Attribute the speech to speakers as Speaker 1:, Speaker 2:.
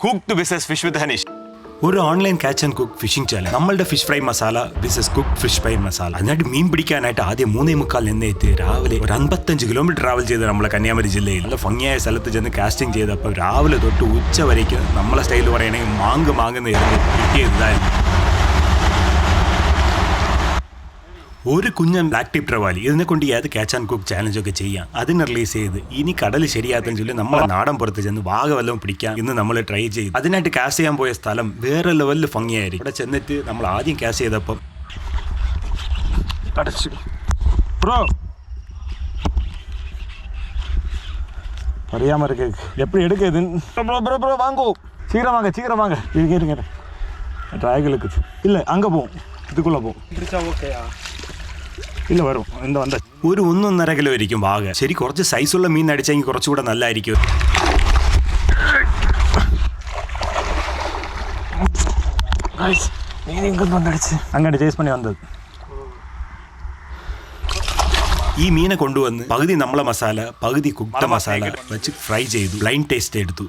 Speaker 1: Cooked business fish with Haneesh.
Speaker 2: ഒരു online catch and cook fishing channel. നമ്മളുടെ fish fry masala business cook fish fry masala. അതിനായിട്ട് മീൻ പിടിക്കാനായിട്ട് ആദ്യം 3:45 എന്നെത്തി രാവിലെ ഒരു 55 കിലോമീറ്റർ ട്രാവൽ ചെയ്ത് നമ്മളെ കന്യാകുമാരി ജില്ലയിൽ നല്ല ഭംഗിയായ സ്ഥലത്ത് ചെന്ന് കാസ്റ്റിംഗ് ചെയ്തപ്പോൾ രാവിലെ തൊട്ട് ഉച്ച വരയ്ക്ക് നമ്മളെ സ്റ്റൈൽ പറയുകയാണെങ്കിൽ മാങ്ങുന്ന കിട്ടിയതായിരുന്നു. ഒരു കുഞ്ഞൻ ബ്ലാക്ക് ടിപ്പ് ട്രവാലി. ഇതിനെ കൊണ്ട് ഏത് ക്യാച്ച് ആൻഡ് കുക്ക് ചാലഞ്ചൊക്കെ ചെയ്യാം. അതിനെ റിലീസ് ചെയ്ത് ഇനി കടൽ ശരിയാക്കാൻ ചൊല്ലി നമ്മളെ നാടൻ പുറത്ത് ചെന്ന് വല്ലതും പിടിക്കാം ഇന്ന് നമ്മൾ ട്രൈ ചെയ്തു. അതിനായിട്ട് കാസ്റ്റ് ചെയ്യാൻ പോയ സ്ഥലം വേറെ ലെവലിൽ ഭംഗിയായിരിക്കും. ഇവിടെ ചെന്നിട്ട് നമ്മൾ ആദ്യം കാസ്റ്റ് ചെയ്തപ്പം
Speaker 3: ப்ரோ അറിയാൻ இருக்கு எப்படி எடுக்குது ப்ரோ ப்ரோ ப்ரோ வாங்கோ சீக்கிரம் வாங்க இருங்க ட்ராயல் இருக்குது இல்லை அங்கே போவோம் இதுக்குள்ளே போவோம் பிடிச்சா ஓகேயா ഇല്ല വരും എന്താ വന്ന
Speaker 2: ഒരു 1.5 കിലോ ആയിരിക്കും വാഗ. ശരി, കുറച്ച് സൈസുള്ള മീൻ അടിച്ചെങ്കിൽ കുറച്ചുകൂടെ നല്ലതായിരിക്കും.
Speaker 3: അങ്ങനെ ചേസ് പണി വന്നത്.
Speaker 2: ഈ മീനെ കൊണ്ടുവന്ന് പകുതി നമ്മളെ മസാല പകുതി കുക്ക്ഡ് മസാല വെച്ച് ഫ്രൈ ചെയ്തു. ബ്ലൈൻഡ് ടേസ്റ്റ് എടുത്തു.